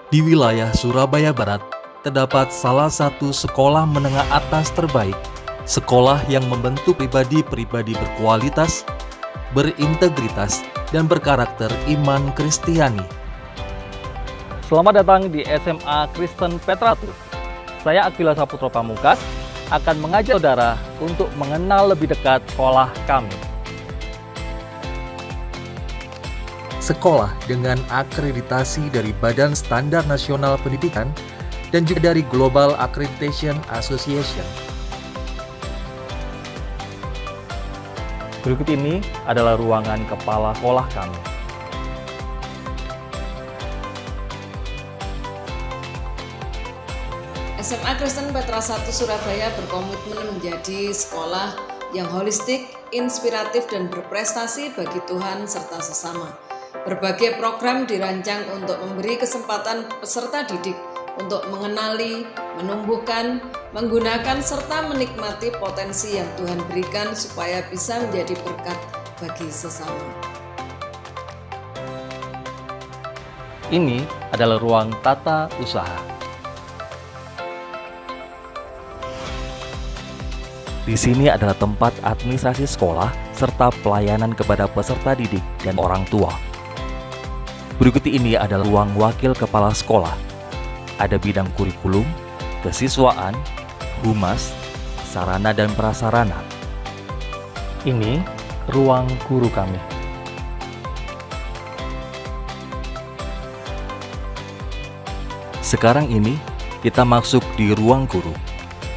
Di wilayah Surabaya Barat, terdapat salah satu sekolah menengah atas terbaik, sekolah yang membentuk pribadi-pribadi berkualitas, berintegritas, dan berkarakter iman Kristiani. Selamat datang di SMA Kristen Petratu. Saya Akila Saputra Pamungkas akan mengajak saudara untuk mengenal lebih dekat sekolah kami. Sekolah dengan akreditasi dari Badan Standar Nasional Pendidikan dan juga dari Global Accreditation Association. Berikut ini adalah ruangan kepala sekolah kami. SMA Kristen Petra 1 Surabaya berkomitmen menjadi sekolah yang holistik, inspiratif, dan berprestasi bagi Tuhan serta sesama. Berbagai program dirancang untuk memberi kesempatan peserta didik untuk mengenali, menumbuhkan, menggunakan, serta menikmati potensi yang Tuhan berikan supaya bisa menjadi berkat bagi sesama. Ini adalah ruang tata usaha. Di sini adalah tempat administrasi sekolah serta pelayanan kepada peserta didik dan orang tua. Berikut ini adalah ruang wakil kepala sekolah. Ada bidang kurikulum, kesiswaan, humas, sarana dan prasarana. Ini ruang guru kami. Sekarang ini kita masuk di ruang guru.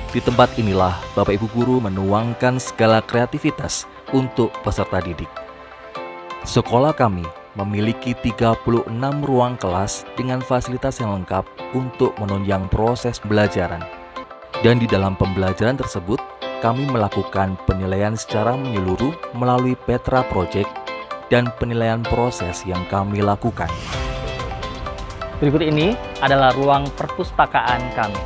Di tempat inilah Bapak Ibu guru menuangkan segala kreativitas untuk peserta didik. Sekolah kami memiliki 36 ruang kelas dengan fasilitas yang lengkap untuk menunjang proses pembelajaran. Dan di dalam pembelajaran tersebut, kami melakukan penilaian secara menyeluruh melalui Petra Project dan penilaian proses yang kami lakukan. Berikut ini adalah ruang perpustakaan kami.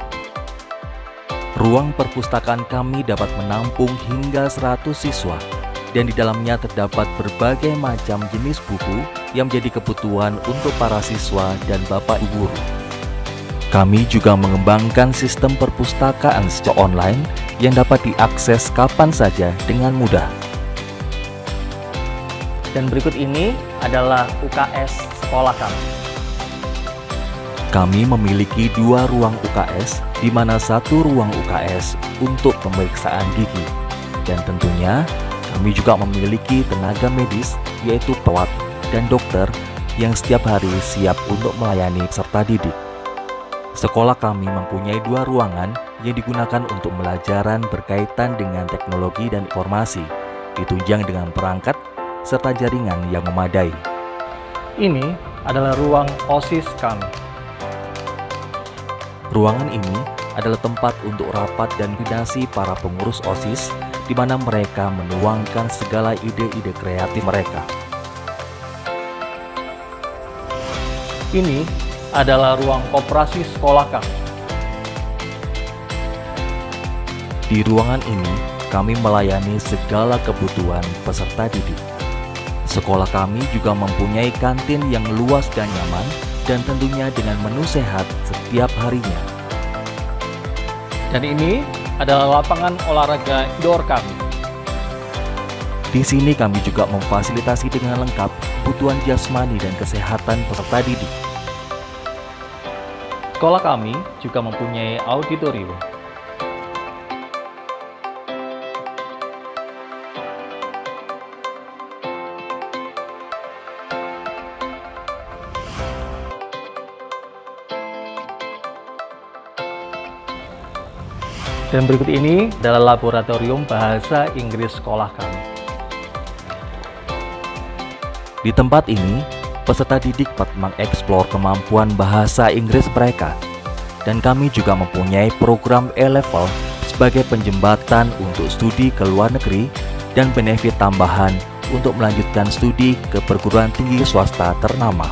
Ruang perpustakaan kami dapat menampung hingga 100 siswa, dan di dalamnya terdapat berbagai macam jenis buku yang menjadi kebutuhan untuk para siswa dan Bapak Ibu guru. Kami juga mengembangkan sistem perpustakaan secara online yang dapat diakses kapan saja dengan mudah. Dan berikut ini adalah UKS sekolah kami. Kami memiliki 2 ruang UKS, di mana 1 ruang UKS untuk pemeriksaan gigi. Dan tentunya kami juga memiliki tenaga medis, yaitu perawat dan dokter yang setiap hari siap untuk melayani peserta didik. Sekolah kami mempunyai 2 ruangan yang digunakan untuk pembelajaran berkaitan dengan teknologi dan informasi, ditunjang dengan perangkat serta jaringan yang memadai. Ini adalah ruang OSIS kami. Ruangan ini adalah tempat untuk rapat dan koordinasi para pengurus OSIS, di mana mereka menuangkan segala ide-ide kreatif mereka. Ini adalah ruang koperasi sekolah kami. Di ruangan ini, kami melayani segala kebutuhan peserta didik. Sekolah kami juga mempunyai kantin yang luas dan nyaman, dan tentunya dengan menu sehat setiap harinya. Dan ini adalah lapangan olahraga indoor kami. Di sini kami juga memfasilitasi dengan lengkap kebutuhan jasmani dan kesehatan peserta didik. Sekolah kami juga mempunyai auditorium. Dan berikut ini adalah laboratorium bahasa Inggris sekolah kami. Di tempat ini, peserta didik dapat mengeksplor kemampuan bahasa Inggris mereka. Dan kami juga mempunyai program A-Level sebagai penjembatan untuk studi ke luar negeri dan benefit tambahan untuk melanjutkan studi ke perguruan tinggi swasta ternama.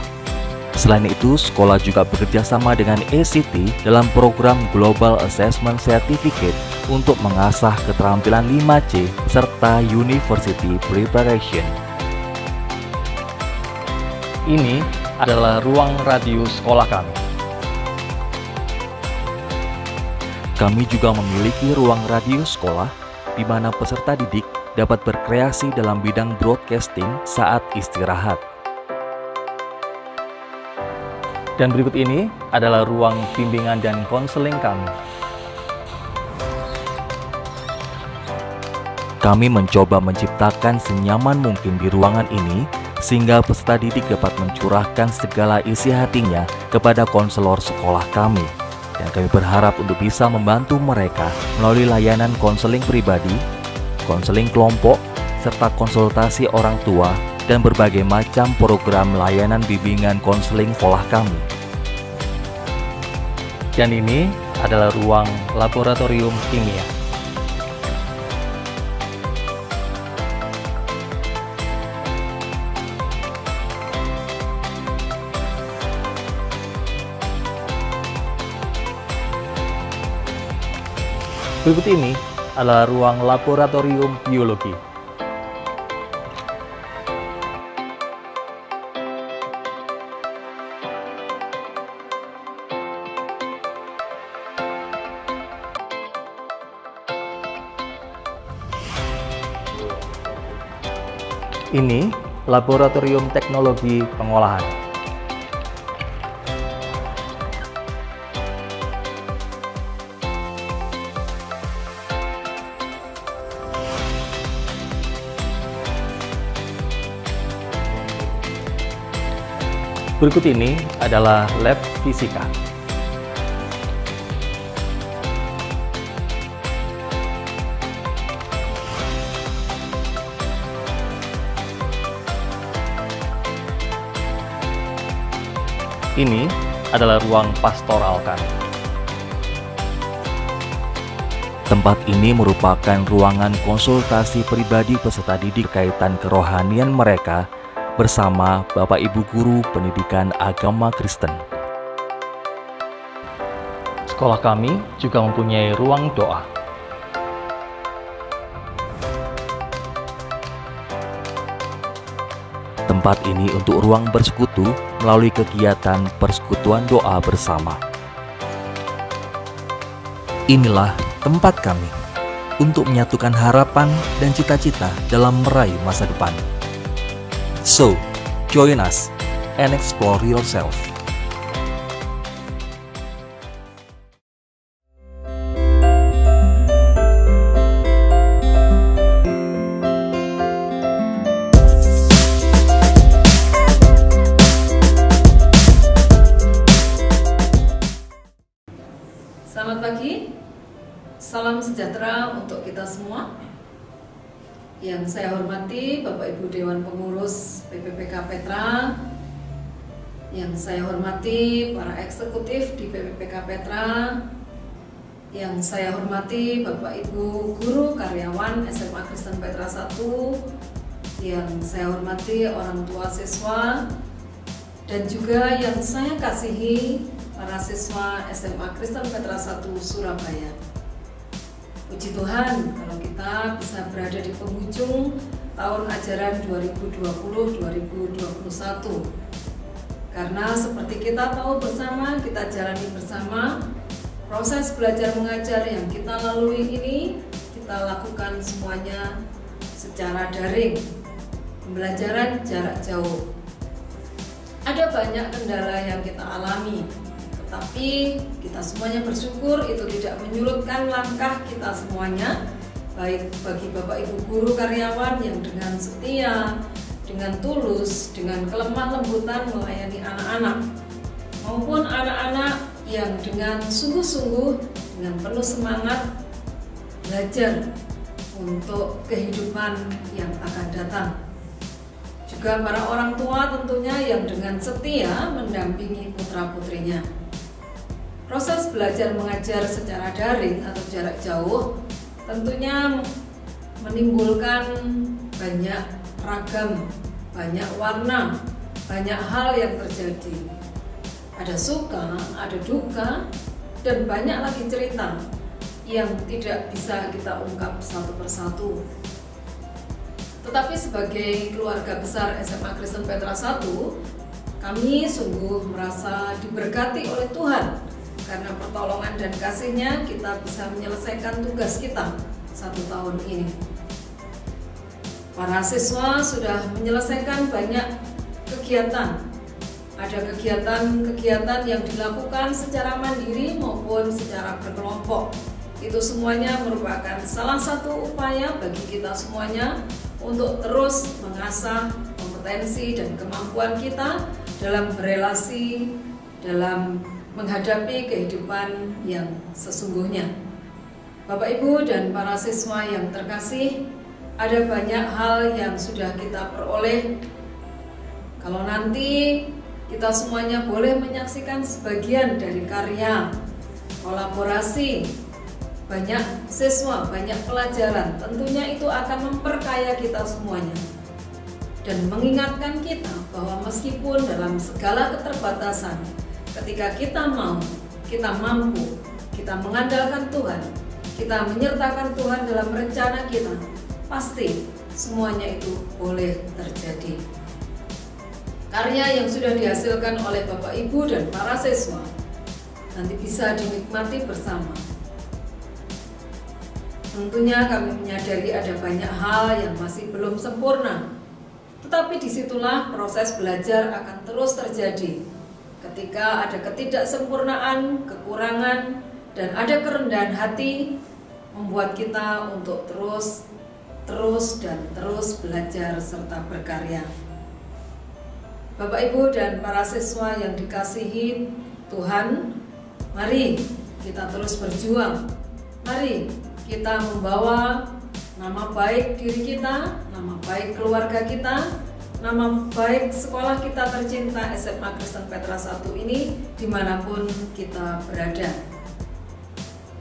Selain itu, sekolah juga bekerja sama dengan ACT dalam program Global Assessment Certificate untuk mengasah keterampilan 5C serta University Preparation. Ini adalah ruang radio sekolah kami. Kami juga memiliki ruang radio sekolah di mana peserta didik dapat berkreasi dalam bidang broadcasting saat istirahat. Dan berikut ini adalah ruang bimbingan dan konseling kami. Kami mencoba menciptakan senyaman mungkin di ruangan ini sehingga peserta didik dapat mencurahkan segala isi hatinya kepada konselor sekolah kami. Dan kami berharap untuk bisa membantu mereka melalui layanan konseling pribadi, konseling kelompok, serta konsultasi orang tua, dan berbagai macam program layanan bimbingan konseling sekolah kami. Dan ini adalah ruang laboratorium kimia. Berikut ini adalah ruang laboratorium biologi. Ini laboratorium teknologi pengolahan. Berikut ini adalah lab fisika. Ini adalah ruang pastoral kami. Tempat ini merupakan ruangan konsultasi pribadi peserta didik kaitan kerohanian mereka bersama Bapak Ibu Guru Pendidikan Agama Kristen. Sekolah kami juga mempunyai ruang doa. Tempat ini untuk ruang bersekutu melalui kegiatan persekutuan doa bersama. Inilah tempat kami untuk menyatukan harapan dan cita-cita dalam meraih masa depan. So, join us and explore yourself. Selamat pagi, salam sejahtera untuk kita semua. Yang saya hormati Bapak Ibu Dewan Pengurus PPPK Petra, yang saya hormati para eksekutif di PPPK Petra, yang saya hormati Bapak Ibu Guru Karyawan SMA Kristen Petra 1, yang saya hormati orang tua siswa, dan juga yang saya kasihi para siswa SMA Kristen Petra 1 Surabaya. Puji Tuhan kalau kita bisa berada di penghujung tahun ajaran 2020-2021. Karena seperti kita tahu bersama, kita jalani bersama, proses belajar mengajar yang kita lalui ini, kita lakukan semuanya secara daring, pembelajaran jarak jauh. Ada banyak kendala yang kita alami, tapi kita semuanya bersyukur itu tidak menyurutkan langkah kita semuanya, baik bagi Bapak Ibu Guru Karyawan yang dengan setia, dengan tulus, dengan kelemah lembutan melayani anak-anak, maupun anak-anak yang dengan sungguh-sungguh, dengan penuh semangat belajar untuk kehidupan yang akan datang. Juga para orang tua tentunya yang dengan setia mendampingi putra-putrinya. Proses belajar mengajar secara daring atau jarak jauh tentunya menimbulkan banyak ragam, banyak warna, banyak hal yang terjadi. Ada suka, ada duka, dan banyak lagi cerita yang tidak bisa kita ungkap satu persatu. Tetapi sebagai keluarga besar SMA Kristen Petra 1, kami sungguh merasa diberkati oleh Tuhan karena pertolongan dan kasih-Nya kita bisa menyelesaikan tugas kita 1 tahun ini. Para siswa sudah menyelesaikan banyak kegiatan. Ada kegiatan-kegiatan yang dilakukan secara mandiri maupun secara berkelompok. Itu semuanya merupakan salah satu upaya bagi kita semuanya untuk terus mengasah kompetensi dan kemampuan kita dalam berelasi, dalam menghadapi kehidupan yang sesungguhnya. Bapak, Ibu, dan para siswa yang terkasih, ada banyak hal yang sudah kita peroleh. Kalau nanti kita semuanya boleh menyaksikan sebagian dari karya, kolaborasi, banyak siswa, banyak pelajaran, tentunya itu akan memperkaya kita semuanya. Dan mengingatkan kita bahwa meskipun dalam segala keterbatasan, ketika kita mau, kita mampu, kita mengandalkan Tuhan, kita menyertakan Tuhan dalam rencana kita, pasti semuanya itu boleh terjadi. Karya yang sudah dihasilkan oleh Bapak, Ibu, dan para siswa nanti bisa dinikmati bersama. Tentunya kami menyadari ada banyak hal yang masih belum sempurna, tetapi disitulah proses belajar akan terus terjadi. Ketika ada ketidaksempurnaan, kekurangan, dan ada kerendahan hati, membuat kita untuk terus belajar serta berkarya. Bapak, Ibu, dan para siswa yang dikasihi Tuhan, mari kita terus berjuang. Mari kita membawa nama baik diri kita, nama baik keluarga kita, nama baik sekolah kita tercinta SMA Kristen Petra 1 ini dimanapun kita berada.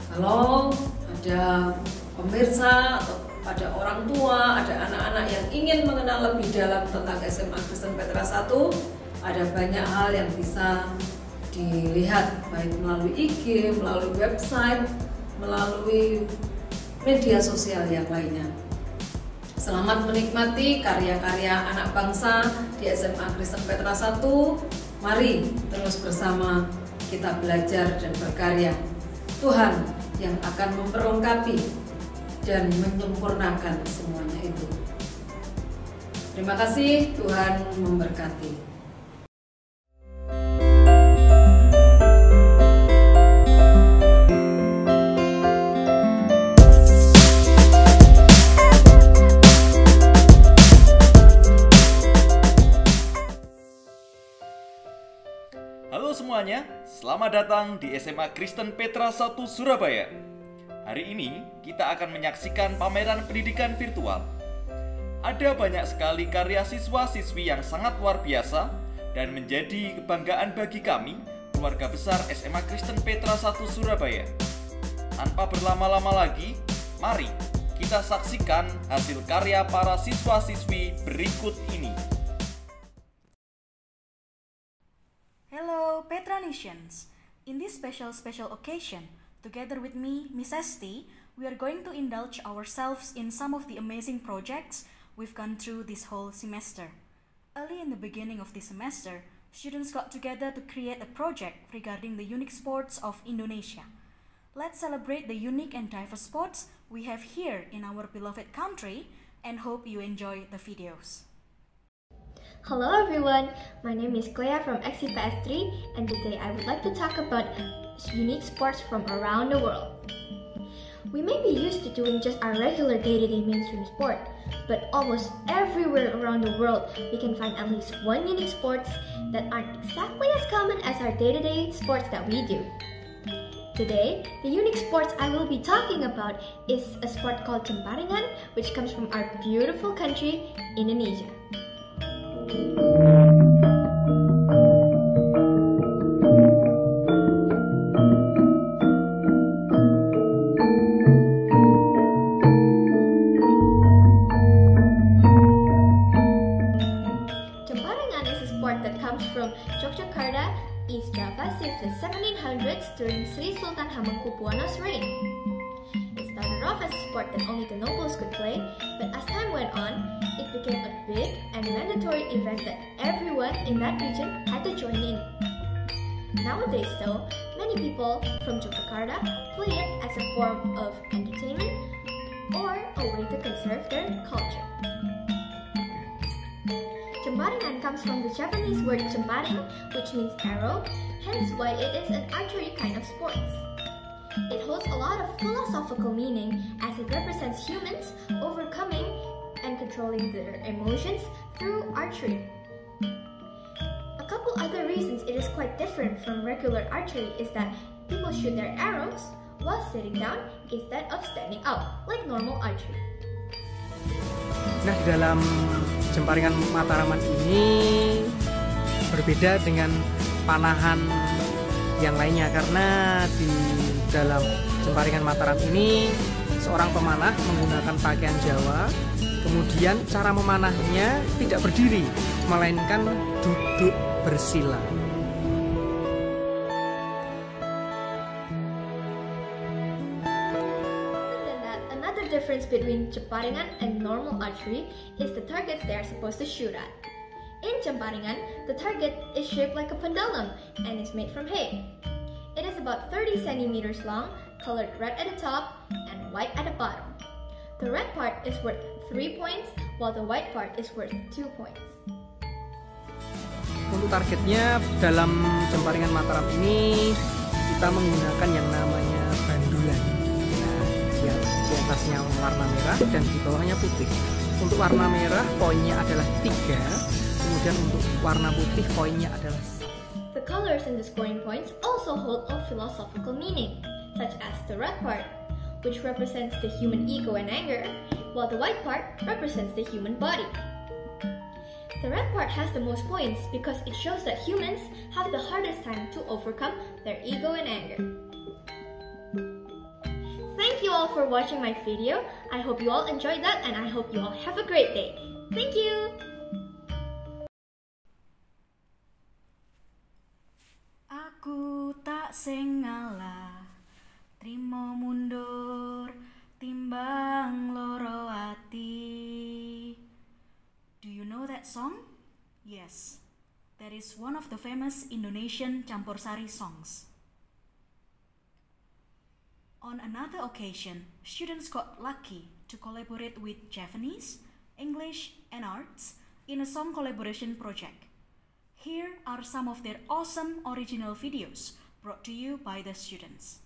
Kalau ada pemirsa atau ada orang tua, ada anak-anak yang ingin mengenal lebih dalam tentang SMA Kristen Petra 1, ada banyak hal yang bisa dilihat baik melalui IG, melalui website, melalui media sosial yang lainnya. Selamat menikmati karya-karya anak bangsa di SMA Kristen Petra 1. Mari terus bersama kita belajar dan berkarya. Tuhan yang akan memperlengkapi dan menyempurnakan semuanya itu. Terima kasih, Tuhan memberkati. Halo semuanya, selamat datang di SMA Kristen Petra 1 Surabaya. Hari ini kita akan menyaksikan pameran pendidikan virtual. Ada banyak sekali karya siswa-siswi yang sangat luar biasa dan menjadi kebanggaan bagi kami, keluarga besar SMA Kristen Petra 1 Surabaya. Tanpa berlama-lama lagi, mari kita saksikan hasil karya para siswa-siswi berikut ini. Hello Petranicians! In this special occasion, together with me, Miss Esti, we are going to indulge ourselves in some of the amazing projects we've gone through this whole semester. Early in the beginning of this semester, students got together to create a project regarding the unique sports of Indonesia. Let's celebrate the unique and diverse sports we have here in our beloved country and hope you enjoy the videos. Hello everyone, my name is Clea from XCPS 3 and today I would like to talk about unique sports from around the world. We may be used to doing just our regular day-to-day mainstream sport, but almost everywhere around the world we can find at least one unique sports that aren't exactly as common as our day-to-day sports that we do. Today, the unique sports I will be talking about is a sport called Jembarengan, which comes from our beautiful country, Indonesia. Jembarengan is a sport that comes from Yogyakarta, East Java since the 1700s during Sri Sultan Hamengkubuwono's reign. It started off as a sport that only the nobles could play, but as time went on, it became a big and mandatory event that everyone in that region had to join in. Nowadays though, many Many people from Yogyakarta play it as a form of entertainment or a way to conserve their culture. Jemparingan comes from the Japanese word jemparing, which means arrow, hence why it is an archery kind of sports. It holds a lot of philosophical meaning as it represents humans overcoming and controlling their emotions through archery. A couple other reasons it is quite different from regular archery is that people shoot their arrows while sitting down instead of standing up like normal archery. Nah, di dalam Jemparingan Mataraman ini berbeda dengan panahan yang lainnya karena di dalam Jemparingan Mataram ini seorang pemanah menggunakan pakaian Jawa, kemudian cara memanahnya tidak berdiri melainkan duduk bersila. Another difference between Jemparingan and normal archery is the targets they are supposed to shoot at. In Jemparingan, the target is shaped like a pendulum and is made from hay. It is about 30 centimeters long, colored red at the top and white at the bottom. The red part is worth 3 points, while the white part is worth 2 points. Untuk targetnya dalam Jemparingan Mataram ini kita menggunakan yang namanya bandulan. Nah, di atasnya warna merah dan di bawahnya putih. Untuk warna merah poinnya adalah 3, kemudian untuk warna putih poinnya adalah 1. The colors in the scoring points also hold a philosophical meaning, such as the red part, which represents the human ego and anger, while the white part represents the human body. The red part has the most points because it shows that humans have the hardest time to overcome their ego and anger. Thank you all for watching my video. I hope you all enjoyed that and I hope you all have a great day. Thank you! Aku tak sing ngalah, trimo mundur, timbang loro ati. Do you know that song? Yes, that is one of the famous Indonesian campursari songs. On another occasion, students got lucky to collaborate with Japanese, English, and arts in a song collaboration project. Here are some of their awesome original videos brought to you by the students.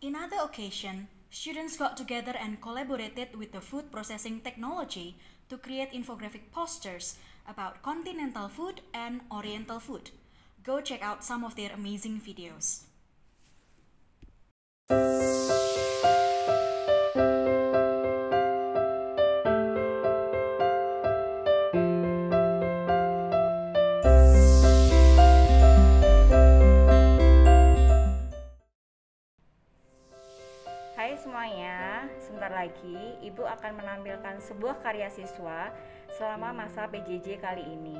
In other occasion, students got together and collaborated with the food processing technology to create infographic posters about continental food and oriental food. Go check out some of their amazing videos. Hai semuanya, sebentar lagi Ibu akan menampilkan sebuah karya siswa selama masa PJJ kali ini.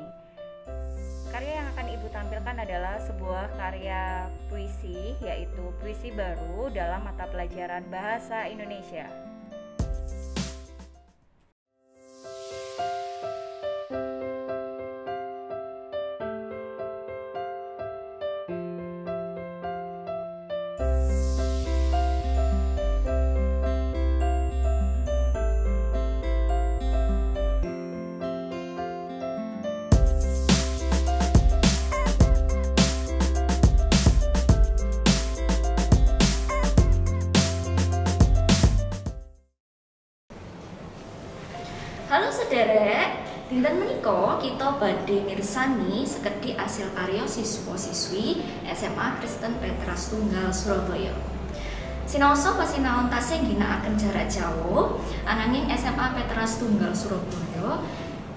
Karya yang akan Ibu tampilkan adalah sebuah karya puisi, yaitu puisi baru dalam mata pelajaran Bahasa Indonesia. Halo sederek, dinten menika kita badhe mirsani sekedhik asil karya siswa-siswi SMA Kristen Petra Setunggal Surabaya. Sinaosa pasinaon tasih ginakaken jarak jauh, ananging SMA Petra Setunggal Surabaya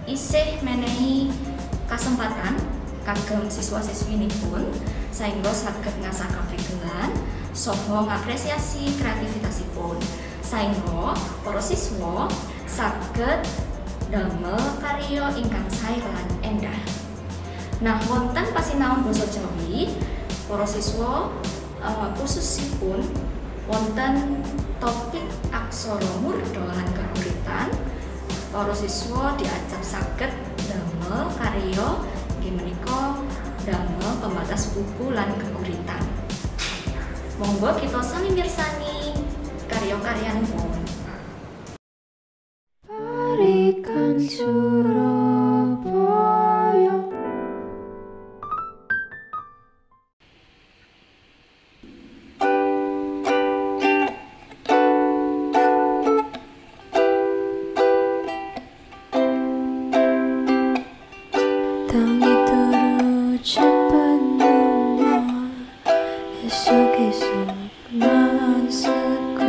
isih menehi kasempatan kagem siswa-siswinipun saengga saged ngasah kaprigelan saha ngapresiasi kreativitasipun, saengga para siswa saged damel karya ingkang sae lan endah. Nah, wonten pasinaon basa Jawi, para siswa khususipun wonten topik aksara murda lan keguritan, para siswa diajab saged damel karya inggih menika damel pembatas buku lan keguritan. Monggo kita sami mirsani karya-karyanipun. Berikan Surabaya. Tangi turu cepat nunah, esok-esok malam sekolah.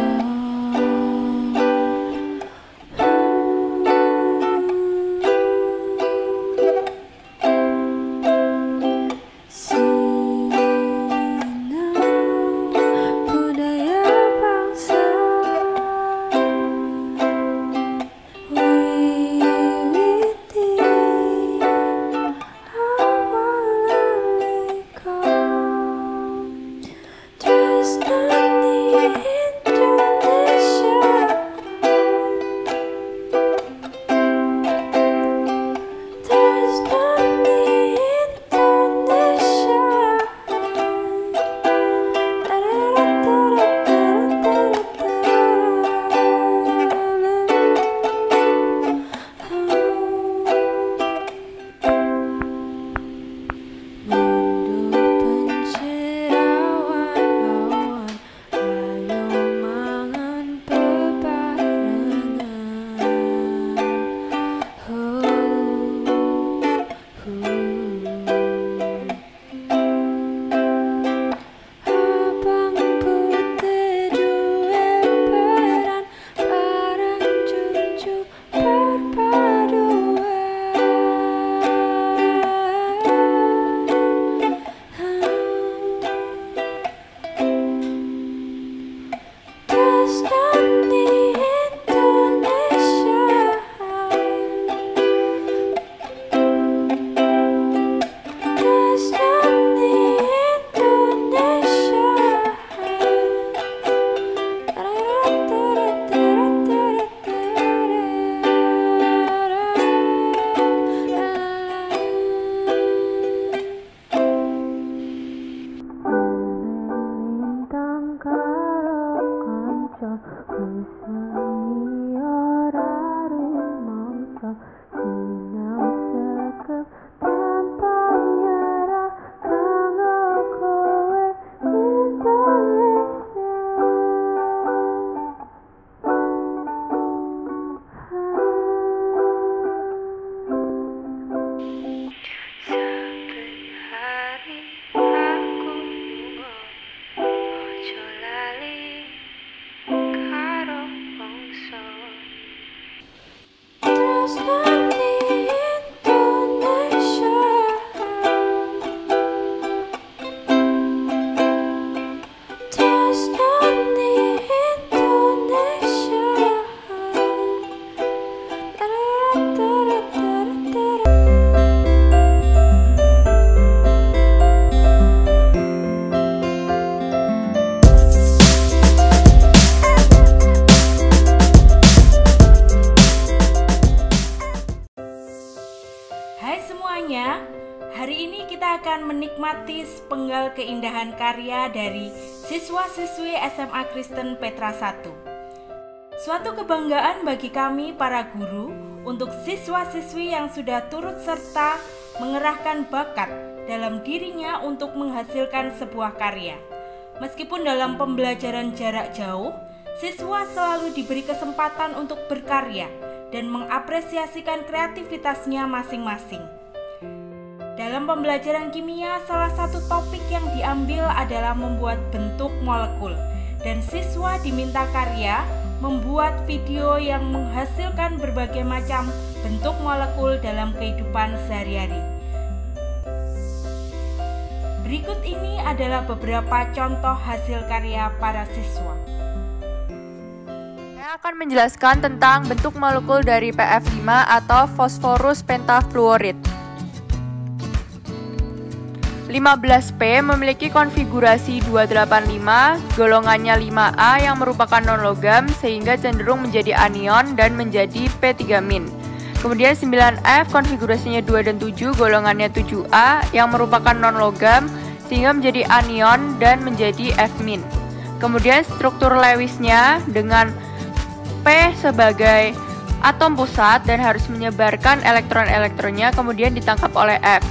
semuanya, hari ini kita akan menikmati sepenggal keindahan karya dari siswa-siswi SMA Kristen Petra 1. Suatu kebanggaan bagi kami para guru untuk siswa-siswi yang sudah turut serta mengerahkan bakat dalam dirinya untuk menghasilkan sebuah karya. Meskipun dalam pembelajaran jarak jauh, siswa selalu diberi kesempatan untuk berkarya dan mengapresiasikan kreativitasnya masing-masing. Dalam pembelajaran kimia, salah satu topik yang diambil adalah membuat bentuk molekul, dan siswa diminta karya membuat video yang menghasilkan berbagai macam bentuk molekul dalam kehidupan sehari-hari. Berikut ini adalah beberapa contoh hasil karya para siswa. Saya akan menjelaskan tentang bentuk molekul dari PF5 atau fosforus pentafluorid. 15P memiliki konfigurasi 285, golongannya 5A yang merupakan non-logam sehingga cenderung menjadi anion dan menjadi P3-. Kemudian 9F konfigurasinya 2 dan 7, golongannya 7A yang merupakan non-logam sehingga menjadi anion dan menjadi F-. Kemudian struktur Lewisnya dengan P sebagai atom pusat dan harus menyebarkan elektron-elektronnya, kemudian ditangkap oleh F.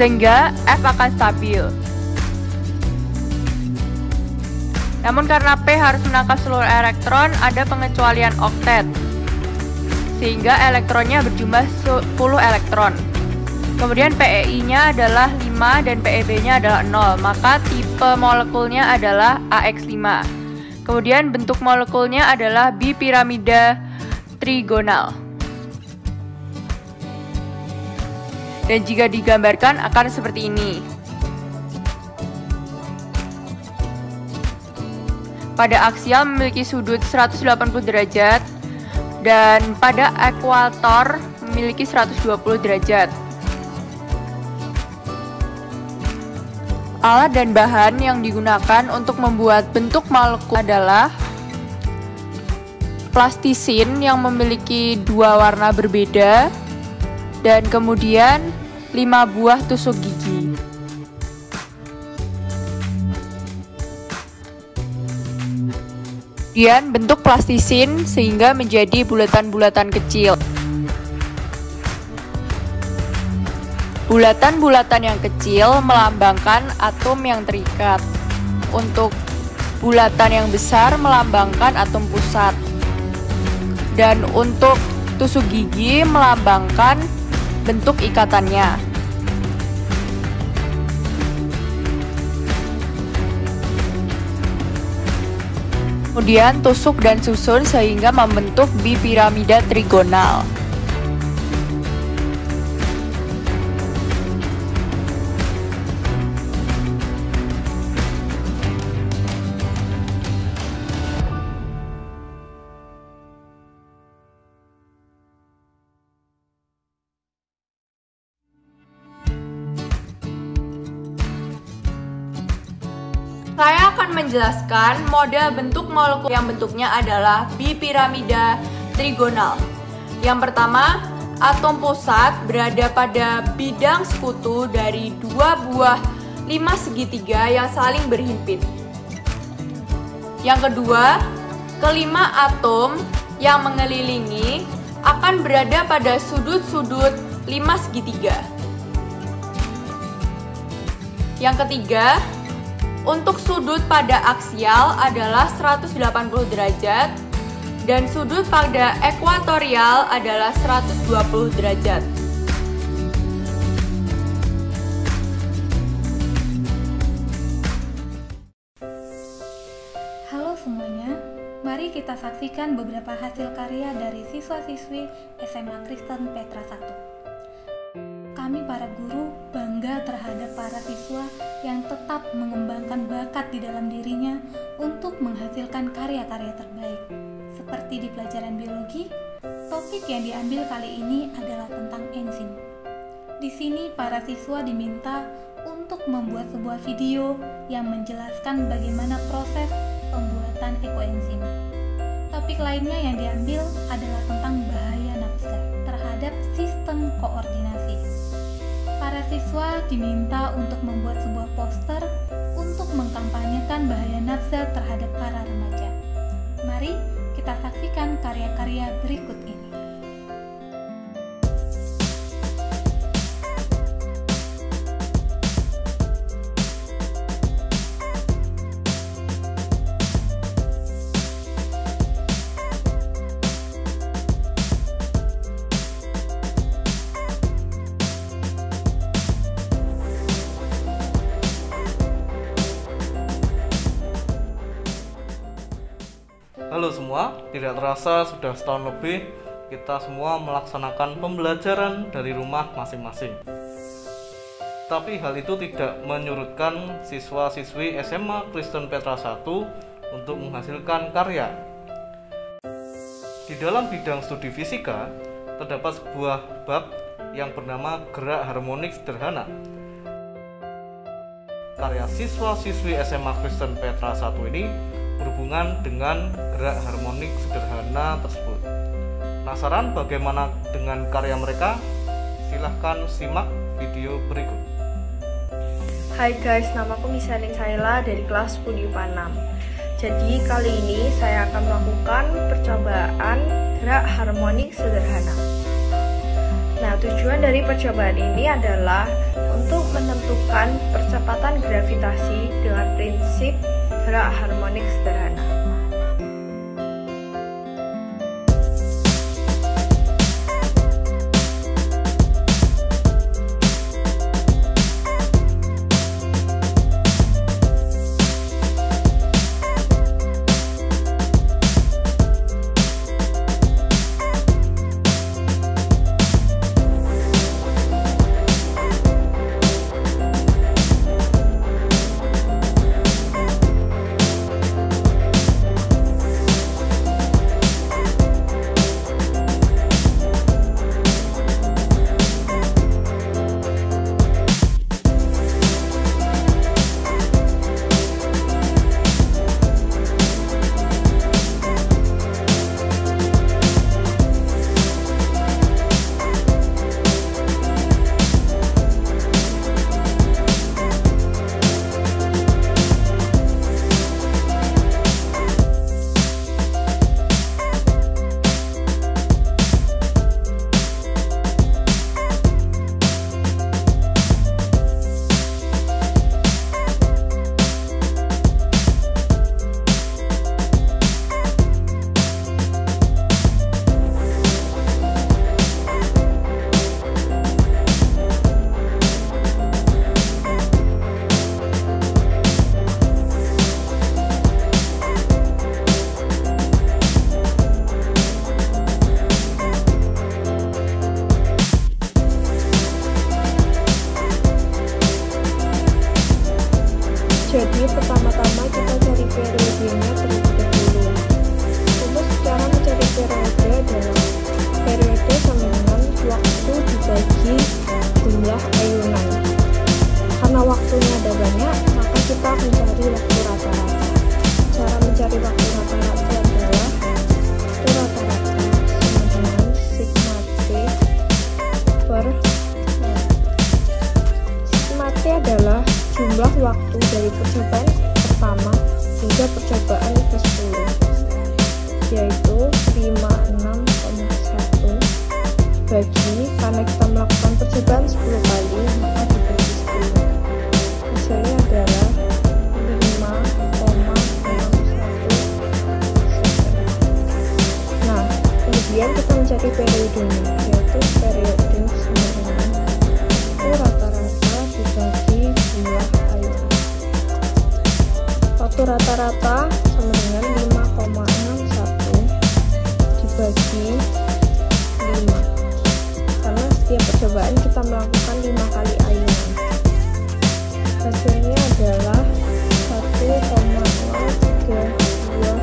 Sehingga F akan stabil. Namun karena P harus menangkap seluruh elektron, ada pengecualian oktet, sehingga elektronnya berjumlah 10 elektron. Kemudian PEI-nya adalah 5 dan PEB-nya adalah 0, maka tipe molekulnya adalah AX5. Kemudian bentuk molekulnya adalah bipiramida trigonal. Dan jika digambarkan akan seperti ini. Pada aksial memiliki sudut 180 derajat dan pada ekuator memiliki 120 derajat. Alat dan bahan yang digunakan untuk membuat bentuk molekul adalah plastisin yang memiliki 2 warna berbeda dan kemudian 5 buah tusuk gigi. Kemudian bentuk plastisin sehingga menjadi bulatan-bulatan kecil. Bulatan-bulatan yang kecil melambangkan atom yang terikat. Untuk bulatan yang besar melambangkan atom pusat. Dan untuk tusuk gigi melambangkan bentuk ikatannya. Kemudian tusuk dan susun sehingga membentuk bipiramida trigonal. Saya akan menjelaskan model bentuk molekul yang bentuknya adalah bipiramida trigonal. Yang pertama, atom pusat berada pada bidang sekutu dari 2 buah 5 segitiga yang saling berhimpit. Yang kedua, kelima atom yang mengelilingi akan berada pada sudut-sudut 5 segitiga. Yang ketiga, untuk sudut pada aksial adalah 180 derajat dan sudut pada ekuatorial adalah 120 derajat. Halo semuanya, mari kita saksikan beberapa hasil karya dari siswa-siswi SMA Kristen Petra 1. Kami para guru bangga terhadap para siswa yang tetap mengembangkan bakat di dalam dirinya untuk menghasilkan karya-karya terbaik. Seperti di pelajaran biologi, topik yang diambil kali ini adalah tentang enzim. Di sini para siswa diminta untuk membuat sebuah video yang menjelaskan bagaimana proses pembuatan pembuatan ekoenzim. Topik lainnya yang diambil adalah tentang bahaya nafsa terhadap sistem koordinasi. Para siswa diminta untuk membuat sebuah poster untuk mengkampanyekan bahaya nafsa terhadap para remaja. Mari kita saksikan karya-karya berikut ini. Halo semua, tidak terasa sudah setahun lebih kita semua melaksanakan pembelajaran dari rumah masing-masing. Tapi hal itu tidak menyurutkan siswa-siswi SMA Kristen Petra 1 untuk menghasilkan karya. Di dalam bidang studi fisika, terdapat sebuah bab yang bernama gerak harmonik sederhana. Karya siswa-siswi SMA Kristen Petra 1 ini berhubungan dengan gerak harmonik sederhana tersebut. Penasaran bagaimana dengan karya mereka? Silahkan simak video berikut. Hai guys, namaku Misaning Saila dari kelas 10 IPA 6. Jadi kali ini saya akan melakukan percobaan gerak harmonik sederhana. Nah, tujuan dari percobaan ini adalah untuk menentukan percepatan gravitasi dengan prinsip gerak harmonik sederhana. Jadi pertama-tama kita cari periodenya terlebih dahulu. Rumus cara mencari periode adalah periode sama dengan waktu dibagi jumlah ayunan. Karena waktunya ada banyak, maka kita mencari waktu rata-rata. Cara mencari waktu rata-rata adalah waktu rata-rata sama dengan sigma T per sigma T adalah jumlah waktu dari percobaan pertama hingga percobaan ke-10, yaitu 56,1 bagi, karena kita melakukan percobaan 10 kali maka dibagi 10, hasilnya adalah 5,61 second. Nah, kemudian kita mencari periodenya, yaitu periode sama dengan rata-rata dibagi jumlah ayunan. Waktu rata-rata sama dengan 5,61 dibagi 5, karena setiap percobaan kita melakukan 5 kali ayunan. Hasilnya adalah 1,032.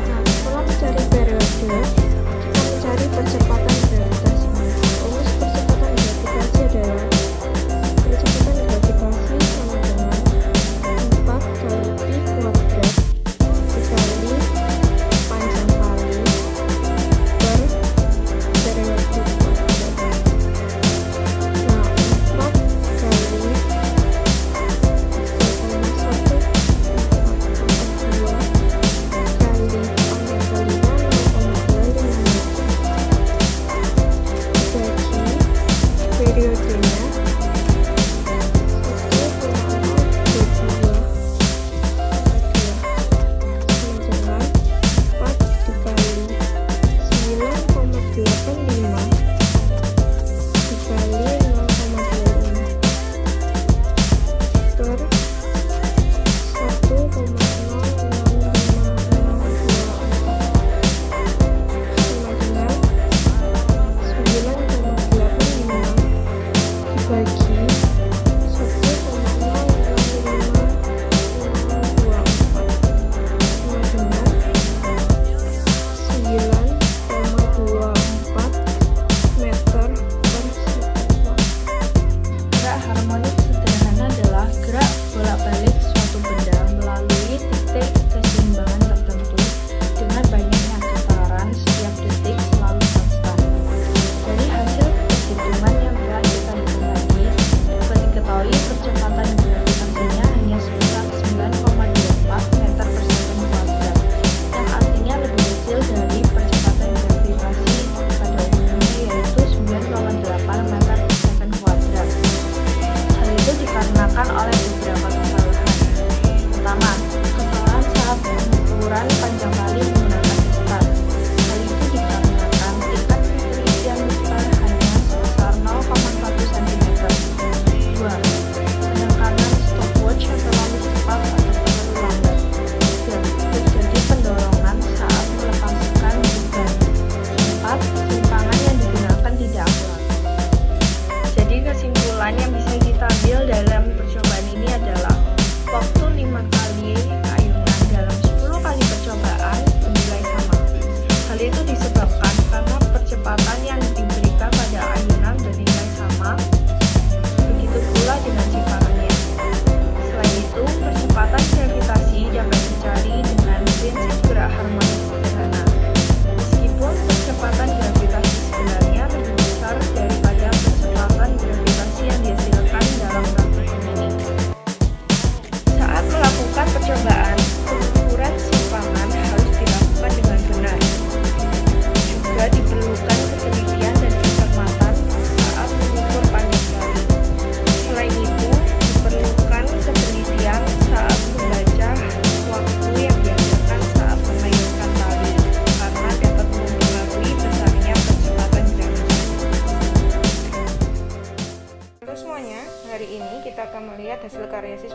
Nah, setelah mencari periode, kita mencari percepatan gravitasi. Rumus percepatan gravitasi adalah percepatan gravitasi sama dengan 4 kali P kuadrat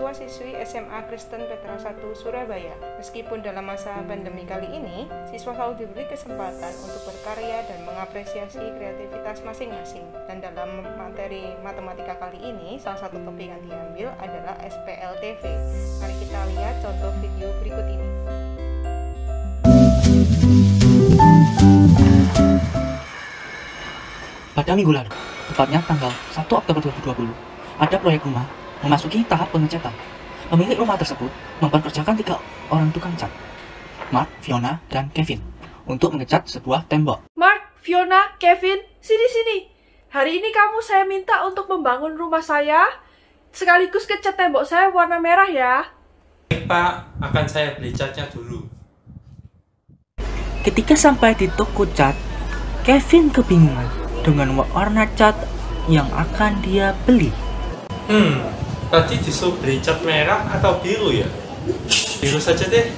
siswa-siswi SMA Kristen Petra 1 Surabaya. Meskipun dalam masa pandemi kali ini, siswa selalu diberi kesempatan untuk berkarya dan mengapresiasi kreativitas masing-masing. Dan dalam materi matematika kali ini, salah satu topik yang diambil adalah SPLTV. Mari kita lihat contoh video berikut ini. Pada minggu lalu, tepatnya tanggal 1 Oktober 2020, ada proyek rumah memasuki tahap pengecatan. Pemilik rumah tersebut mempekerjakan 3 orang tukang cat, Mark, Fiona, dan Kevin, untuk mengecat sebuah tembok. Mark, Fiona, Kevin, sini. Hari ini saya minta untuk membangun rumah saya, sekaligus kecat tembok saya warna merah ya. Pak, akan saya beli catnya dulu. Ketika sampai di toko cat, Kevin kebingungan dengan warna cat yang akan dia beli. Tadi disuruh beli cat merah atau biru ya? Biru saja deh.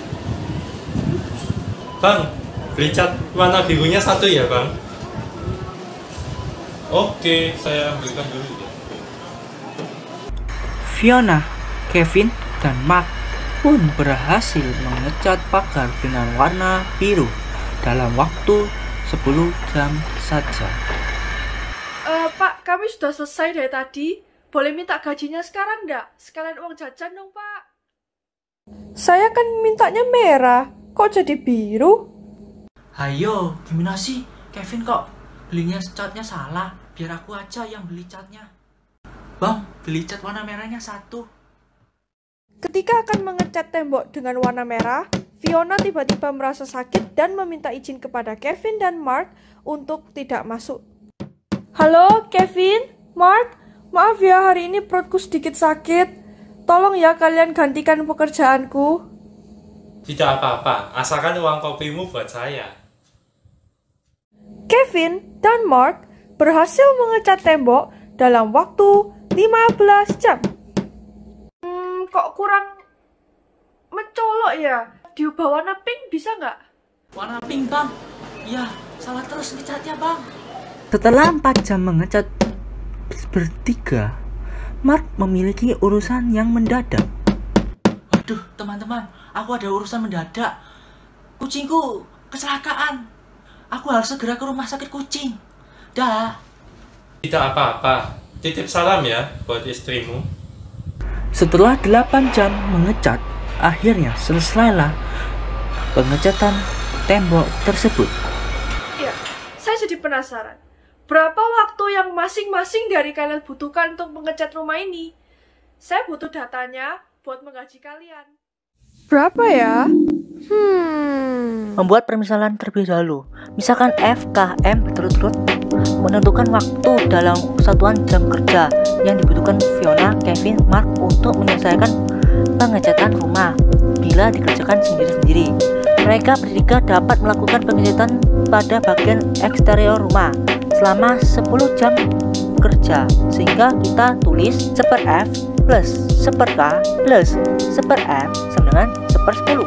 Bang, beli cat warna birunya 1 ya bang? Oke, saya ambilkan dulu ya. Fiona, Kevin, dan Mark pun berhasil mengecat pagar dengan warna biru dalam waktu 10 jam saja. Pak, kami sudah selesai dari tadi. Boleh minta gajinya sekarang nggak? Sekalian uang jajan dong, Pak. Saya kan mintanya merah. Kok jadi biru? Ayo, gimana sih? Kevin kok belinya catnya salah. Biar aku aja yang beli catnya. Bang, beli cat warna merahnya 1. Ketika akan mengecat tembok dengan warna merah, Fiona tiba-tiba merasa sakit dan meminta izin kepada Kevin dan Mark untuk tidak masuk. Halo, Kevin, Mark, maaf ya hari ini perutku sedikit sakit. Tolong ya kalian gantikan pekerjaanku. Tidak apa-apa, asalkan uang kopimu buat saya. Kevin dan Mark berhasil mengecat tembok dalam waktu 15 jam. Kok kurang mencolok ya? Diubah warna pink bisa nggak? Warna pink, Bang. Ya, salah terus ngecatnya, Bang. Setelah 4 jam mengecat bertiga, Mark memiliki urusan yang mendadak. Waduh, teman-teman, aku ada urusan mendadak. Kucingku kecelakaan. Aku harus segera ke rumah sakit kucing. Dah. Tidak apa-apa, titip salam ya buat istrimu. Setelah 8 jam mengecat, akhirnya selesailah pengecatan tembok tersebut. Ya, saya jadi penasaran. Berapa waktu yang masing-masing dari kalian butuhkan untuk mengecat rumah ini? Saya butuh datanya buat menggaji kalian. Berapa ya? Membuat permisalan terlebih dahulu. Misalkan FKM berturut-turut menentukan waktu dalam satuan jam kerja yang dibutuhkan Fiona, Kevin, Mark untuk menyelesaikan pengecatan rumah bila dikerjakan sendiri-sendiri. Mereka bertiga dapat melakukan pengecatan pada bagian eksterior rumah selama 10 jam kerja, sehingga kita tulis 1/F plus 1/K plus 1/M sama dengan 1/10.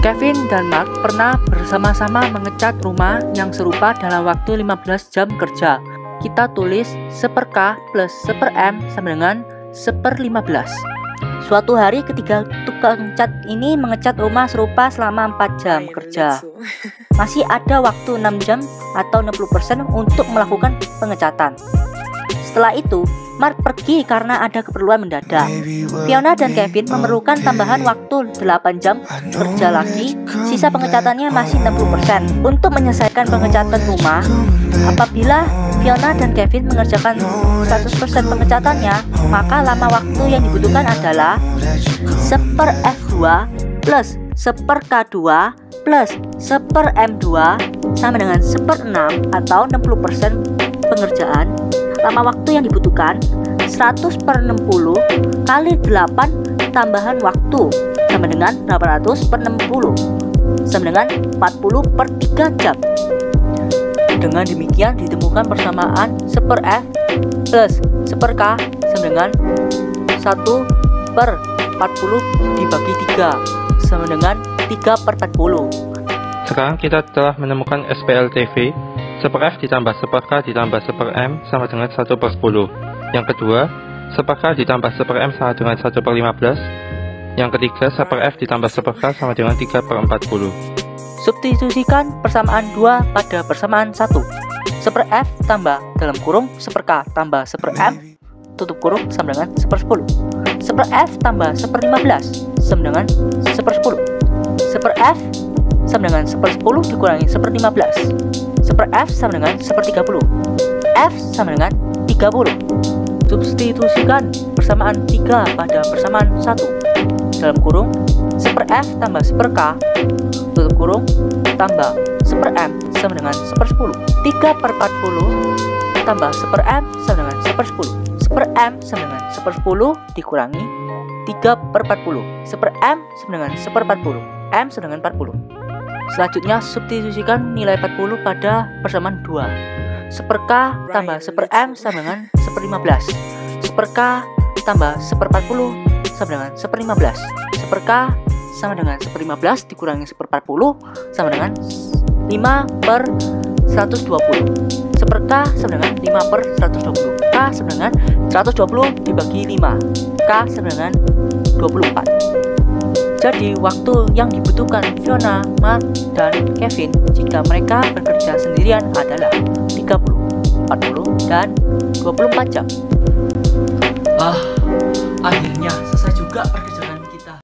Kevin dan Mark pernah bersama-sama mengecat rumah yang serupa dalam waktu 15 jam kerja. Kita tulis 1/K plus 1/M sama dengan 1/15. Suatu hari ketiga tukang cat ini mengecat rumah serupa selama 4 jam kerja. Masih ada waktu 6 jam atau 60% untuk melakukan pengecatan. Setelah itu, Mark pergi karena ada keperluan mendadak. Fiona dan Kevin memerlukan tambahan waktu 8 jam kerja lagi. Sisa pengecatannya masih 60%. Untuk menyelesaikan pengecatan rumah, apabila Fiona dan Kevin mengerjakan 100% pengecatannya, maka lama waktu yang dibutuhkan adalah 1/F2 plus 1/K2 plus 1/M2 sama dengan 1/6 atau 60% pengerjaan. Lama waktu yang dibutuhkan 100/60 kali 8 tambahan waktu sama dengan 800/60 sama dengan 40/3 jam. Dengan demikian ditemukan persamaan 1/F plus 1/K sama dengan 1/40 dibagi 3 sama dengan 3/40. Sekarang kita telah menemukan SPLTV. 1/F ditambah 1/K ditambah 1/M sama dengan 1/10. Yang kedua, 1/K ditambah 1/M sama dengan 1/15. Yang ketiga, 1/F ditambah 1/K sama dengan 3/40. Substitusikan persamaan 2 pada persamaan 1. 1/F tambah dalam kurung 1/K tambah 1/M tutup kurung sama dengan 1/10. 1/F tambah 1/15 sama dengan 1/10. 1/F sama dengan 1/10 dikurangi 1/15. 1/F sama dengan 1/30. F sama dengan 30. Substitusikan persamaan 3 pada persamaan 1. Dalam kurung 1/F tambah 1/K tutup kurung tambah 1/M sama dengan 1/10. 3/40 tambah 1/M sama dengan 1/10. 1/M sama dengan 1/10 dikurangi 3/40. 1/M sama dengan 1/40. M sama dengan 40. Selanjutnya substitusikan nilai 40 pada persamaan 2. 1/K tambah 1/M sama dengan 1/15. 1/K tambah 1/40 sama dengan 1/15. 1/K sama dengan 1/15 dikurangi 1/40 sama dengan 5/120. 1/K sama dengan 5/120. K sama dengan 120 dibagi 5. K sama dengan 24. Jadi waktu yang dibutuhkan Fiona, Mark, dan Kevin jika mereka bekerja sendirian adalah 30, 40, dan 24 jam. Akhirnya selesai juga pekerjaan kita.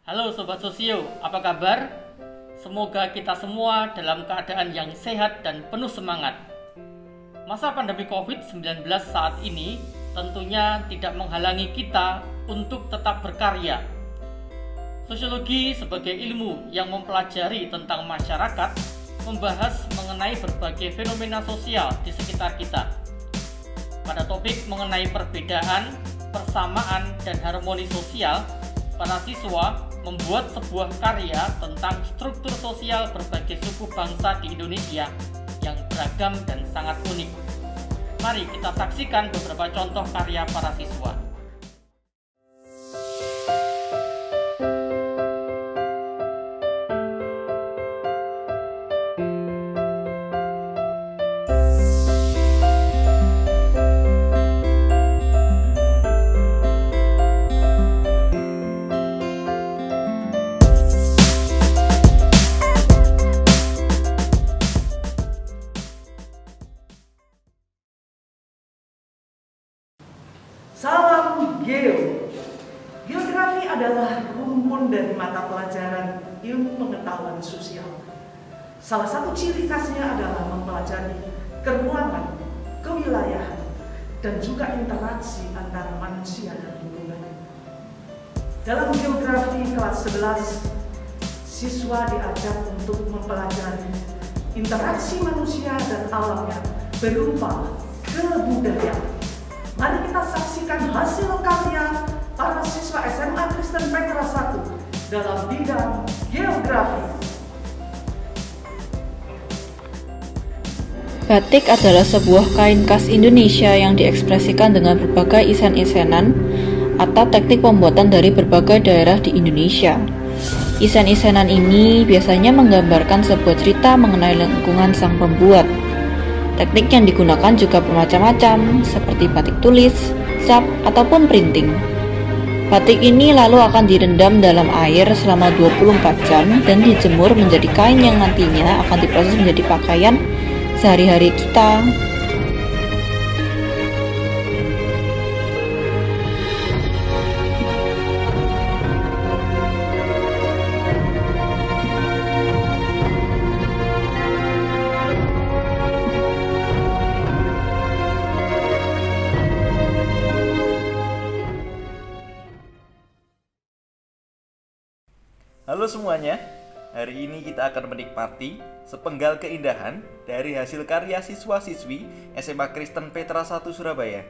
Halo Sobat Sosio, apa kabar? Semoga kita semua dalam keadaan yang sehat dan penuh semangat. Masa pandemi COVID-19 saat ini tentunya tidak menghalangi kita untuk tetap berkarya. Sosiologi sebagai ilmu yang mempelajari tentang masyarakat membahas mengenai berbagai fenomena sosial di sekitar kita. Pada topik mengenai perbedaan, persamaan, dan harmoni sosial, para siswa membuat sebuah karya tentang struktur sosial berbagai suku bangsa di Indonesia yang beragam dan sangat unik. Mari kita saksikan beberapa contoh karya para siswa. Salam Geo. Geografi adalah rumpun dari mata pelajaran ilmu pengetahuan sosial. Salah satu ciri khasnya adalah mempelajari keruangan, kewilayahan, dan juga interaksi antara manusia dan lingkungan. Dalam geografi kelas 11, siswa diajak untuk mempelajari interaksi manusia dan alamnya berupa kebudayaan. Mari kita saksikan hasil karya para siswa SMA Kristen Petra 1 dalam bidang geografi. Batik adalah sebuah kain khas Indonesia yang diekspresikan dengan berbagai isen-isenan atau teknik pembuatan dari berbagai daerah di Indonesia. Isen-isenan ini biasanya menggambarkan sebuah cerita mengenai lingkungan sang pembuat. Teknik yang digunakan juga bermacam-macam, seperti batik tulis, cap, ataupun printing. Batik ini lalu akan direndam dalam air selama 24 jam dan dijemur menjadi kain yang nantinya akan diproses menjadi pakaian sehari-hari kita. Halo semuanya, hari ini kita akan menikmati sepenggal keindahan dari hasil karya siswa-siswi SMA Kristen Petra 1 Surabaya.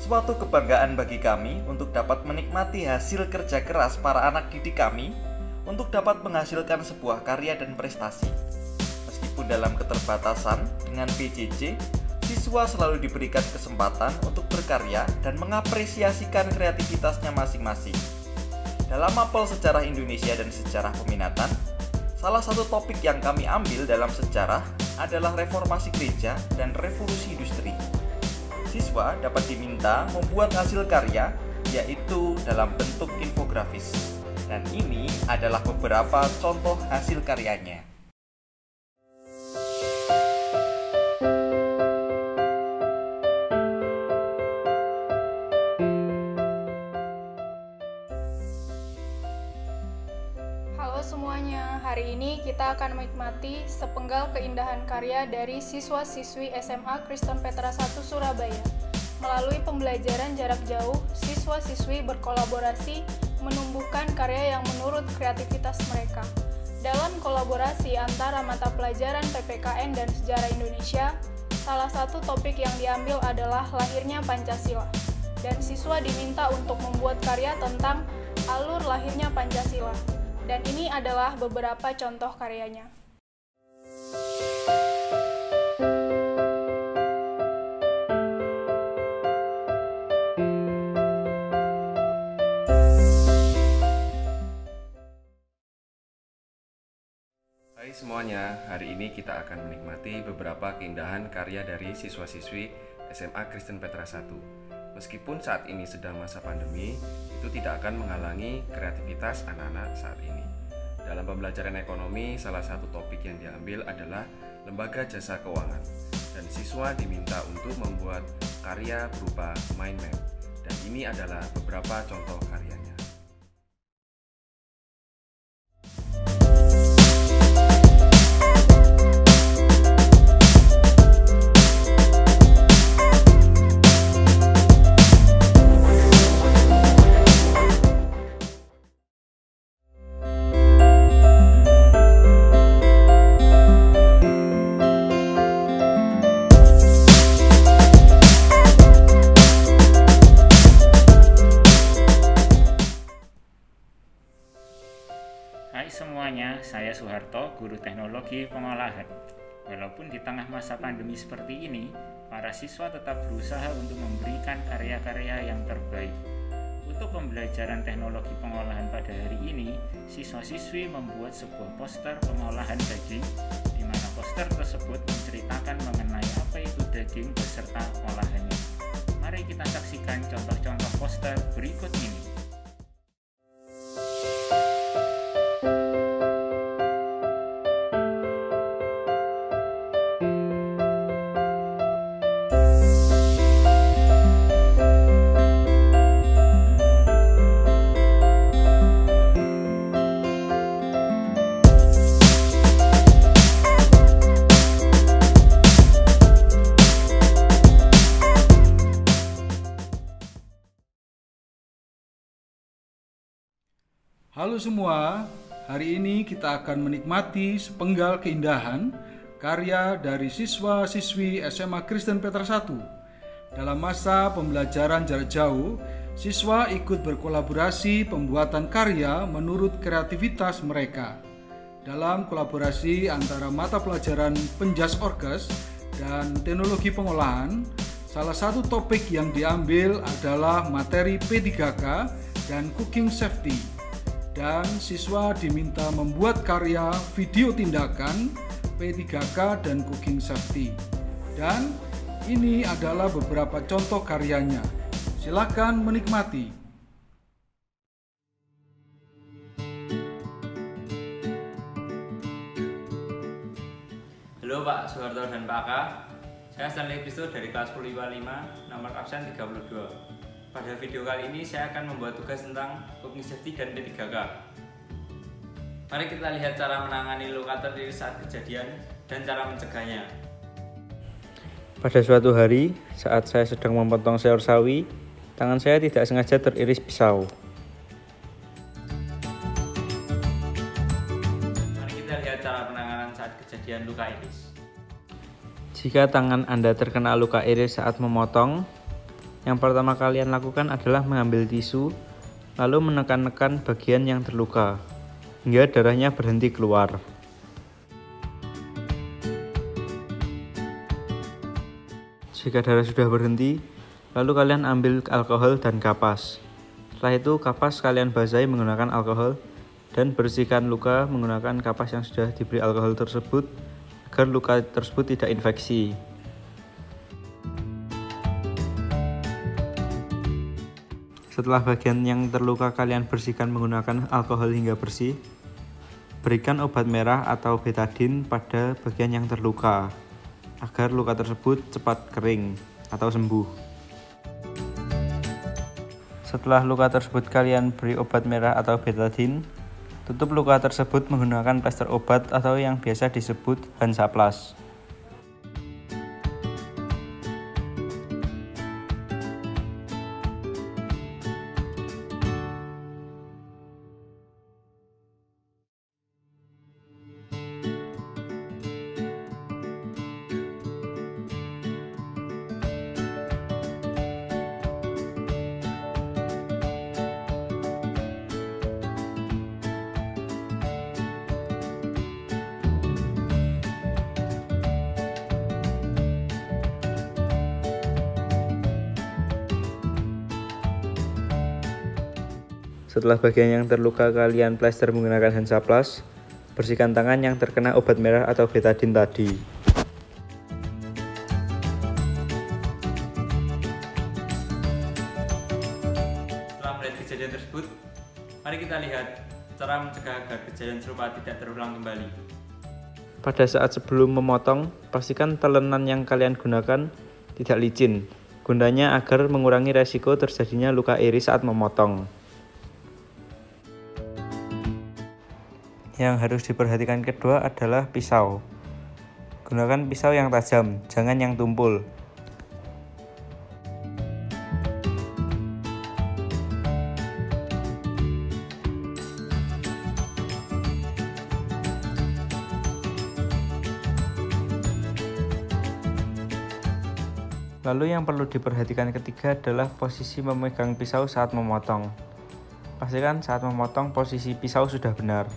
Suatu kebanggaan bagi kami untuk dapat menikmati hasil kerja keras para anak didik kami untuk dapat menghasilkan sebuah karya dan prestasi. Meskipun dalam keterbatasan dengan PJJ, siswa selalu diberikan kesempatan untuk berkarya dan mengapresiasikan kreativitasnya masing-masing. Dalam mapel sejarah Indonesia dan sejarah peminatan, salah satu topik yang kami ambil dalam sejarah adalah reformasi gereja dan revolusi industri. Siswa dapat diminta membuat hasil karya, yaitu dalam bentuk infografis. Dan ini adalah beberapa contoh hasil karyanya. Semuanya, hari ini kita akan menikmati sepenggal keindahan karya dari siswa-siswi SMA Kristen Petra 1 Surabaya. Melalui pembelajaran jarak jauh, siswa-siswi berkolaborasi menumbuhkan karya yang menurut kreativitas mereka. Dalam kolaborasi antara mata pelajaran PPKN dan Sejarah Indonesia, salah satu topik yang diambil adalah lahirnya Pancasila. Dan siswa diminta untuk membuat karya tentang alur lahirnya Pancasila. Dan ini adalah beberapa contoh karyanya. Hai semuanya, hari ini kita akan menikmati beberapa keindahan karya dari siswa-siswi SMA Kristen Petra 1. Meskipun saat ini sedang masa pandemi, itu tidak akan menghalangi kreativitas anak-anak saat ini. Dalam pembelajaran ekonomi, salah satu topik yang diambil adalah lembaga jasa keuangan, dan siswa diminta untuk membuat karya berupa mind map, dan ini adalah beberapa contoh karyanya. Hai semuanya, saya Soeharto, guru teknologi pengolahan. Walaupun di tengah masa pandemi seperti ini, para siswa tetap berusaha untuk memberikan karya-karya yang terbaik. Untuk pembelajaran teknologi pengolahan pada hari ini, siswa-siswi membuat sebuah poster pengolahan daging, di mana poster tersebut menceritakan mengenai apa itu daging beserta olahannya. Mari kita saksikan contoh-contoh poster berikut ini. Halo semua, hari ini kita akan menikmati sepenggal keindahan karya dari siswa-siswi SMA Kristen Petra 1. Dalam masa pembelajaran jarak jauh, siswa ikut berkolaborasi pembuatan karya menurut kreativitas mereka. Dalam kolaborasi antara mata pelajaran Penjas Orkes dan teknologi pengolahan, salah satu topik yang diambil adalah materi P3K dan cooking safety. Dan siswa diminta membuat karya video tindakan P3K dan cooking safety. Dan ini adalah beberapa contoh karyanya. Silakan menikmati. Halo Pak Soeharto dan Pak Aka, saya Stanley Kristo dari kelas 10 IPA 5, nomor absen 32. Pada video kali ini saya akan membuat tugas tentang cooking safety dan P3K. Mari kita lihat cara menangani luka teriris saat kejadian dan cara mencegahnya. Pada suatu hari, saat saya sedang memotong sayur sawi, tangan saya tidak sengaja teriris pisau. Mari kita lihat cara penanganan saat kejadian luka iris. Jika tangan Anda terkena luka iris saat memotong, yang pertama kalian lakukan adalah mengambil tisu, lalu menekan-nekan bagian yang terluka, hingga darahnya berhenti keluar. Jika darah sudah berhenti, lalu kalian ambil alkohol dan kapas. Setelah itu kapas kalian basahi menggunakan alkohol dan bersihkan luka menggunakan kapas yang sudah diberi alkohol tersebut agar luka tersebut tidak infeksi. Setelah bagian yang terluka kalian bersihkan menggunakan alkohol hingga bersih, berikan obat merah atau betadine pada bagian yang terluka agar luka tersebut cepat kering atau sembuh. Setelah luka tersebut kalian beri obat merah atau betadine, tutup luka tersebut menggunakan plester obat atau yang biasa disebut Hansaplast. Setelah bagian yang terluka kalian plester menggunakan Hansaplast, bersihkan tangan yang terkena obat merah atau betadine tadi. Setelah melihat kejadian tersebut, mari kita lihat cara mencegah agar kejadian serupa tidak terulang kembali. Pada saat sebelum memotong, pastikan telenan yang kalian gunakan tidak licin. Gunanya agar mengurangi resiko terjadinya luka iris saat memotong. Yang harus diperhatikan kedua adalah pisau. Gunakan pisau yang tajam, jangan yang tumpul. Lalu yang perlu diperhatikan ketiga adalah posisi memegang pisau saat memotong. Pastikan saat memotong posisi pisau sudah benar.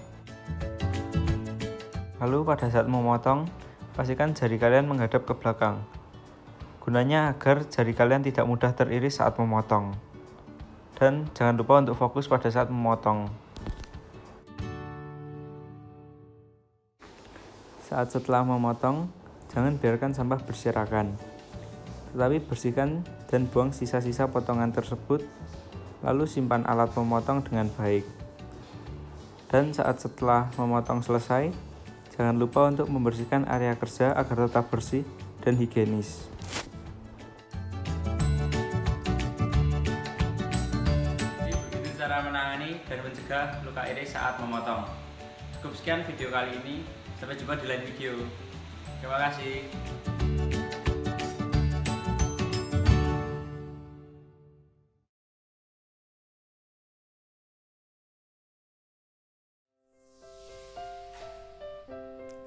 Lalu pada saat memotong, pastikan jari kalian menghadap ke belakang. Gunanya agar jari kalian tidak mudah teriris saat memotong. Dan jangan lupa untuk fokus pada saat memotong. Saat setelah memotong, jangan biarkan sampah berserakan. Tetapi bersihkan dan buang sisa-sisa potongan tersebut, lalu simpan alat memotong dengan baik. Dan saat setelah memotong selesai, jangan lupa untuk membersihkan area kerja agar tetap bersih dan higienis. Jadi begitu cara menangani dan mencegah luka iris saat memotong. Cukup sekian video kali ini, sampai jumpa di lain video. Terima kasih.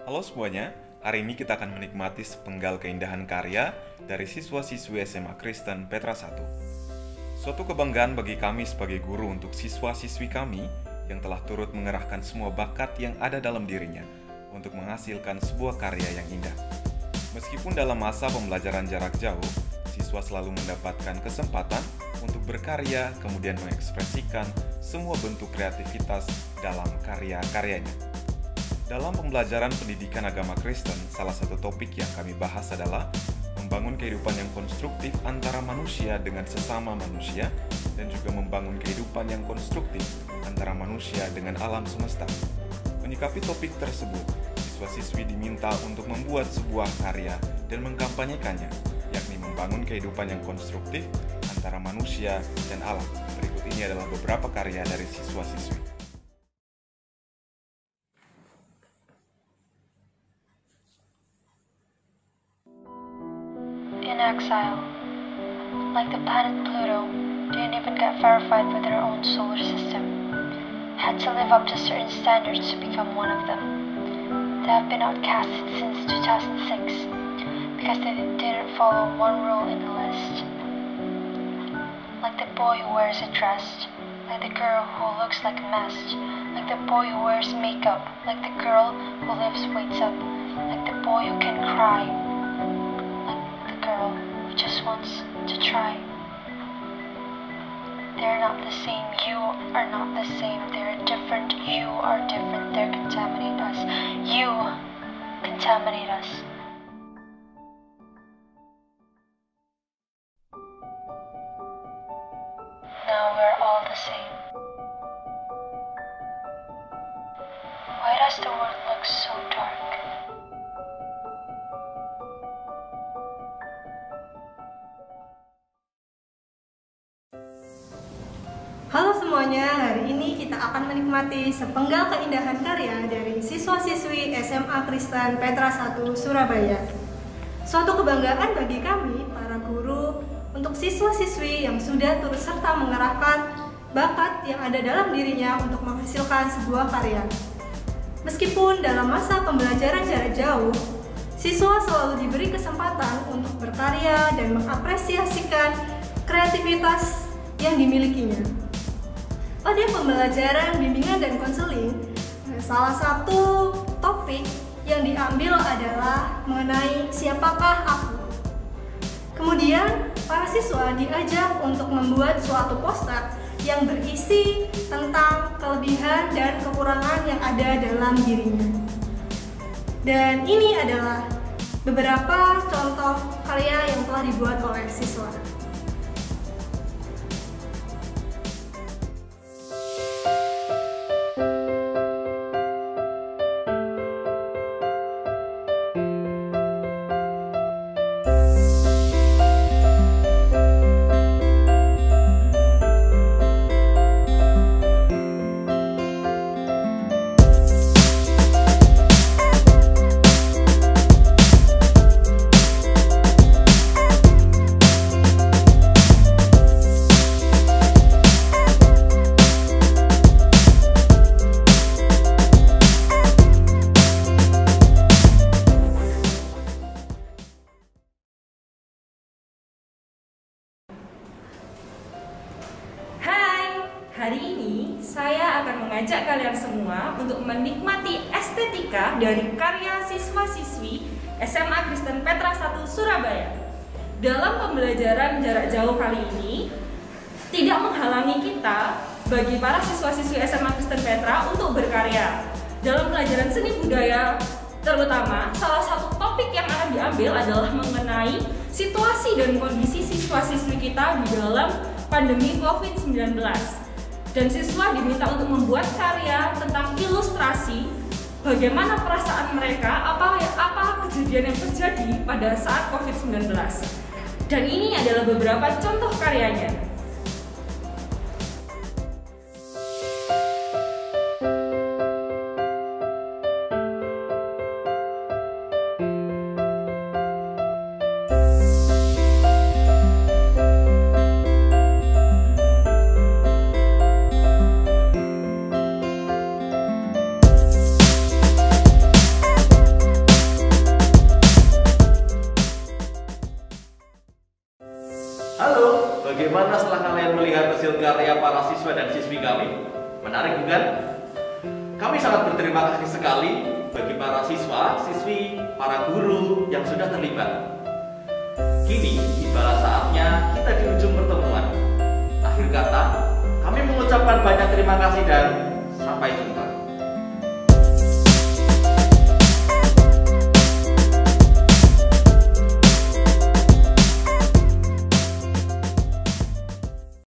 Halo semuanya, hari ini kita akan menikmati sepenggal keindahan karya dari siswa-siswi SMA Kristen Petra 1. Suatu kebanggaan bagi kami sebagai guru untuk siswa-siswi kami yang telah turut mengerahkan semua bakat yang ada dalam dirinya untuk menghasilkan sebuah karya yang indah. Meskipun dalam masa pembelajaran jarak jauh, siswa selalu mendapatkan kesempatan untuk berkarya kemudian mengekspresikan semua bentuk kreativitas dalam karya-karyanya. Dalam pembelajaran pendidikan agama Kristen, salah satu topik yang kami bahas adalah membangun kehidupan yang konstruktif antara manusia dengan sesama manusia dan juga membangun kehidupan yang konstruktif antara manusia dengan alam semesta. Menyikapi topik tersebut, siswa-siswi diminta untuk membuat sebuah karya dan mengkampanyekannya, yakni membangun kehidupan yang konstruktif antara manusia dan alam. Berikut ini adalah beberapa karya dari siswa-siswi. In exile, like the planet Pluto, didn't even get verified with their own solar system. Had to live up to certain standards to become one of them. They have been outcasted since 2006 because they didn't follow one rule in the list. Like the boy who wears a dress, like the girl who looks like a mess, like the boy who wears makeup, like the girl who lifts weights up, like the boy who can cry, like the girl who try. They're not the same, you are not the same. They're different, you are different. They contaminate us, you contaminate us. Now we're all the same. Why does the world look so dark? Halo semuanya, hari ini kita akan menikmati sepenggal keindahan karya dari siswa-siswi SMA Kristen Petra 1 Surabaya. Suatu kebanggaan bagi kami, para guru, untuk siswa-siswi yang sudah turut serta mengerahkan bakat yang ada dalam dirinya untuk menghasilkan sebuah karya. Meskipun dalam masa pembelajaran jarak jauh, siswa selalu diberi kesempatan untuk berkarya dan mengapresiasikan kreativitas yang dimilikinya. Pada pembelajaran bimbingan dan konseling, salah satu topik yang diambil adalah mengenai siapakah aku. Kemudian, para siswa diajak untuk membuat suatu poster yang berisi tentang kelebihan dan kekurangan yang ada dalam dirinya. Dan ini adalah beberapa contoh karya yang telah dibuat oleh siswa. Hari ini saya akan mengajak kalian semua untuk menikmati estetika dari karya siswa-siswi SMA Kristen Petra 1 Surabaya. Dalam pembelajaran jarak jauh kali ini, tidak menghalangi kita bagi para siswa-siswi SMA Kristen Petra untuk berkarya. Dalam pelajaran seni budaya terutama, salah satu topik yang akan diambil adalah mengenai situasi dan kondisi siswa-siswi kita di dalam pandemi COVID-19. Dan siswa diminta untuk membuat karya tentang ilustrasi bagaimana perasaan mereka, apa kejadian yang terjadi pada saat COVID-19. Dan ini adalah beberapa contoh karyanya. Halo, bagaimana setelah kalian melihat hasil karya para siswa dan siswi kami? Menarik bukan? Kami sangat berterima kasih sekali bagi para siswa, siswi, para guru yang sudah terlibat. Kini, tiba saatnya kita di ujung pertemuan. Akhir kata, kami mengucapkan banyak terima kasih dan sampai jumpa.